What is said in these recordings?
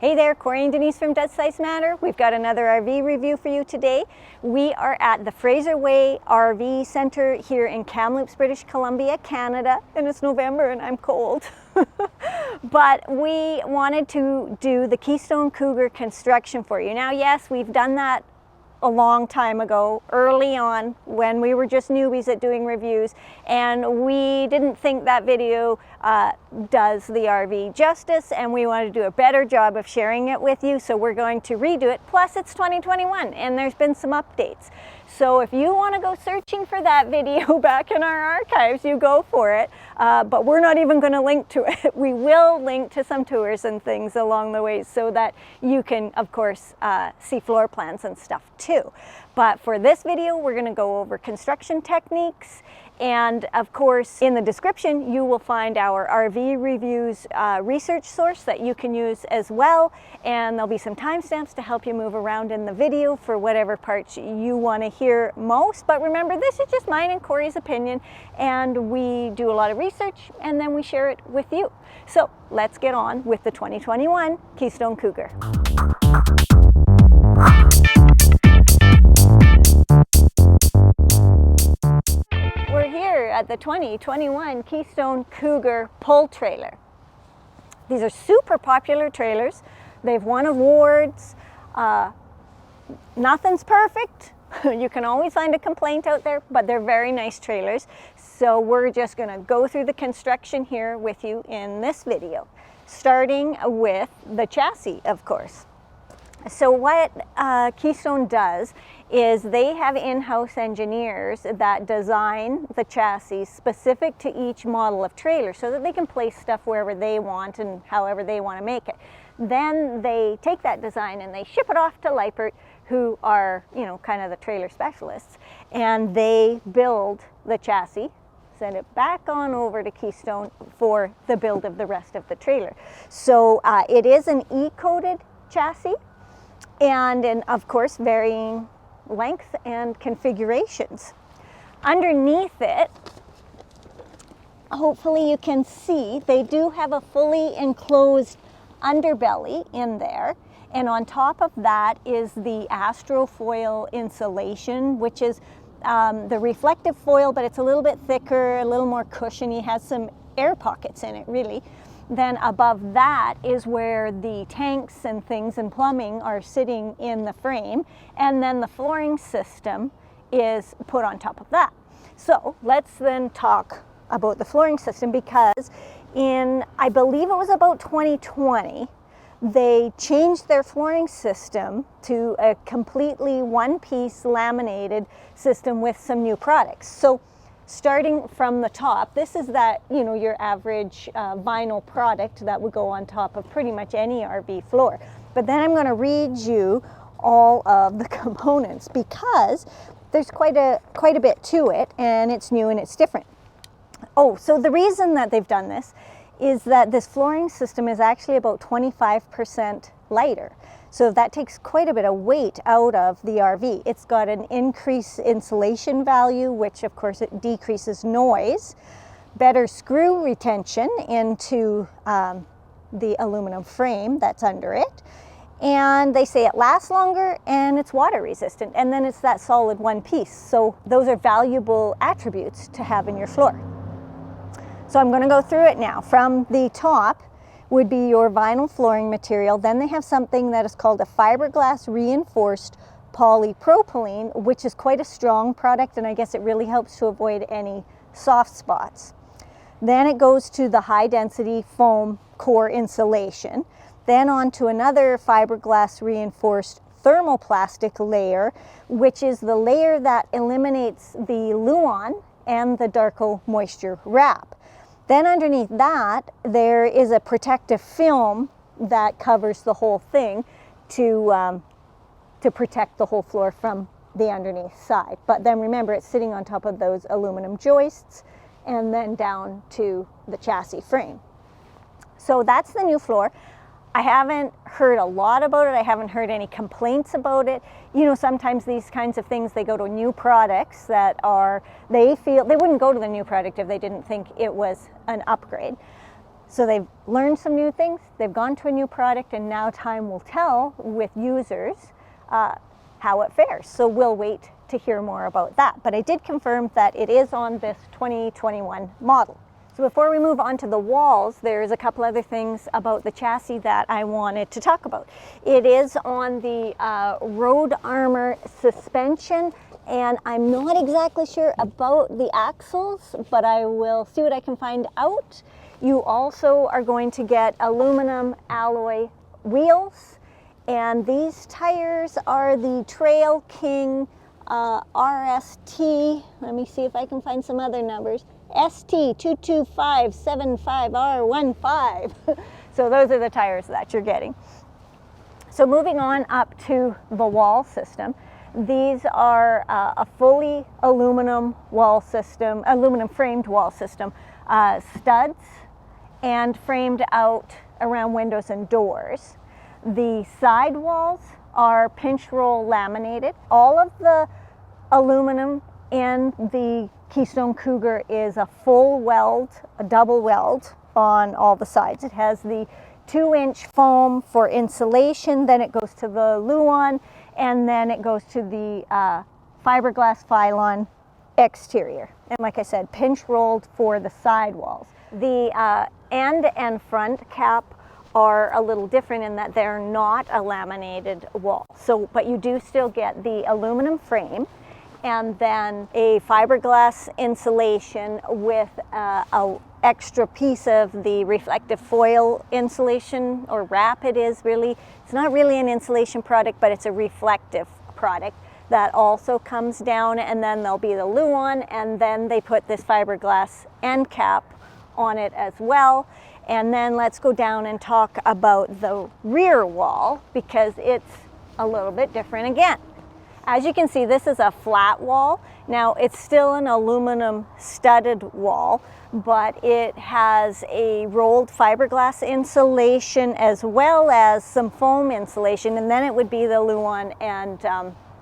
Hey there, Corey and Denise from Does Size Matter? We've got another RV review for you today. We are at the Fraserway RV Center here in Kamloops, British Columbia, Canada, and it's November and I'm cold. But we wanted to do the Keystone Cougar construction for you. Now, yes, we've done that a long time ago, early on, when we were just newbies at doing reviews, and we didn't think that video does the RV justice, and we want to do a better job of sharing it with you, so we're going to redo it. Plus, it's 2021 and there's been some updates, so if you want to go searching for that video back in our archives, you go for it, but we're not even going to link to it. We will link to some tours and things along the way so that you can, of course, see floor plans and stuff too. But for this video, we're going to go over construction techniques, and of course in the description you will find our RV reviews research source that you can use as well, and there'll be some timestamps to help you move around in the video for whatever parts you want to hear most. But remember, this is just mine and Corey's opinion, and we do a lot of research and then we share it with you. So let's get on with the 2021 Keystone Cougar. We're here at the 2021 Keystone Cougar pull trailer. These are super popular trailers. They've won awards. Nothing's perfect. You can always find a complaint out there, but they're very nice trailers. So we're just going to go through the construction here with you in this video, starting with the chassis, of course. So what Keystone does is they have in-house engineers that design the chassis specific to each model of trailer so that they can place stuff wherever they want and however they want to make it. Then they take that design and they ship it off to Leipert, who are, you know, kind of the trailer specialists, and they build the chassis, send it back on over to Keystone for the build of the rest of the trailer. So it is an E-coated chassis, and of course varying length and configurations. Underneath it, hopefully you can see, they do have a fully enclosed underbelly in there, and on top of that is the Astrofoil insulation, which is the reflective foil, but it's a little bit thicker, a little more cushiony, has some air pockets in it really. Then above that is where the tanks and things and plumbing are sitting in the frame, and then the flooring system is put on top of that. So let's then talk about the flooring system, because in, I believe it was about 2020, they changed their flooring system to a completely one-piece laminated system with some new products. So starting from the top, this is that, you know, your average vinyl product that would go on top of pretty much any RV floor. But then I'm going to read you all of the components, because there's quite a bit to it, and it's new and it's different. Oh, so the reason that they've done this is that this flooring system is actually about 25% lighter. So that takes quite a bit of weight out of the RV. It's got an increased insulation value, which of course it decreases noise, better screw retention into the aluminum frame that's under it, and they say it lasts longer and it's water resistant, and then it's that solid one piece. So those are valuable attributes to have in your floor. So I'm going to go through it now. From the top would be your vinyl flooring material. Then they have something that is called a fiberglass reinforced polypropylene, which is quite a strong product, and I guess it really helps to avoid any soft spots. Then it goes to the high density foam core insulation, then on to another fiberglass reinforced thermoplastic layer, which is the layer that eliminates the Luan and the Darko moisture wrap. Then underneath that, there is a protective film that covers the whole thing to protect the whole floor from the underneath side. But then remember, it's sitting on top of those aluminum joists and then down to the chassis frame. So that's the new floor. I haven't heard a lot about it. I haven't heard any complaints about it. You know, sometimes these kinds of things, they go to new products that are, they feel, they wouldn't go to the new product if they didn't think it was an upgrade. So they've learned some new things, they've gone to a new product, and now time will tell with users how it fares. So we'll wait to hear more about that. But I did confirm that it is on this 2021 model. So before we move on to the walls, there's a couple other things about the chassis that I wanted to talk about. It is on the Road Armor suspension, and I'm not exactly sure about the axles, but I will see what I can find out. You also are going to get aluminum alloy wheels, and these tires are the Trail King RST. Let me see if I can find some other numbers. ST22575R15. So those are the tires that you're getting. So moving on up to the wall system. These are a fully aluminum wall system, aluminum framed wall system, studs and framed out around windows and doors. The side walls are pinch roll laminated. All of the aluminum in the Keystone Cougar is a full weld, a double weld on all the sides. It has the 2-inch foam for insulation, then it goes to the Luan, and then it goes to the fiberglass Phylon exterior. And like I said, pinch rolled for the side walls. The end and front cap are a little different in that they're not a laminated wall. So, but you do still get the aluminum frame and then a fiberglass insulation with a extra piece of the reflective foil insulation, or wrap it is really. It's not really an insulation product, but it's a reflective product that also comes down, and then there'll be the Luan, and then they put this fiberglass end cap on it as well. And then let's go down and talk about the rear wall, because it's a little bit different again. As you can see, this is a flat wall. Now, it's still an aluminum studded wall, but it has a rolled fiberglass insulation as well as some foam insulation, and then it would be the Luan and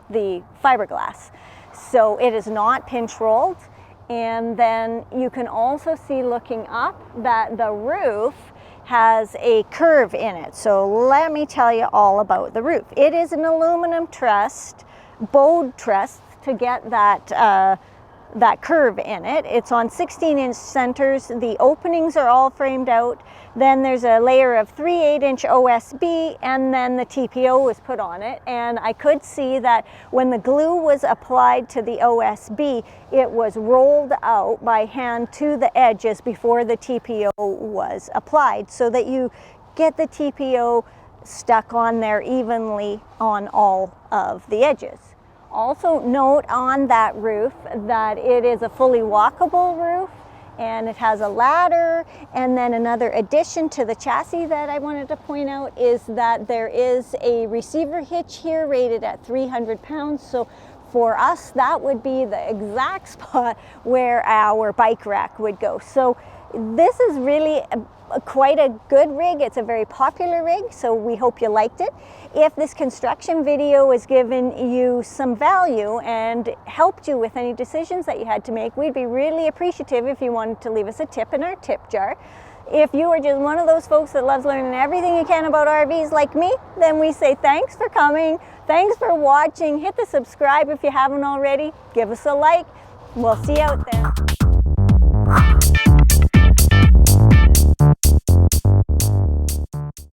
the fiberglass. So it is not pinch rolled. And then you can also see, looking up, that the roof has a curve in it. So let me tell you all about the roof. It is an aluminum trussed, bowed truss to get that curve in it. It's on 16-inch centers. The openings are all framed out. Then there's a layer of 3 8-inch OSB, and then the TPO was put on it. And I could see that when the glue was applied to the OSB, it was rolled out by hand to the edges before the TPO was applied, so that you get the TPO stuck on there evenly on all of the edges. Also note on that roof that it is a fully walkable roof, and it has a ladder. And then another addition to the chassis that I wanted to point out is that there is a receiver hitch here rated at 300 pounds. So for us, that would be the exact spot where our bike rack would go. So this is really quite a good rig. It's a very popular rig, so we hope you liked it. If this construction video has given you some value and helped you with any decisions that you had to make, we'd be really appreciative if you wanted to leave us a tip in our tip jar. If you are just one of those folks that loves learning everything you can about RVs like me, then we say thanks for coming, thanks for watching. Hit the subscribe if you haven't already, give us a like. We'll see you out there.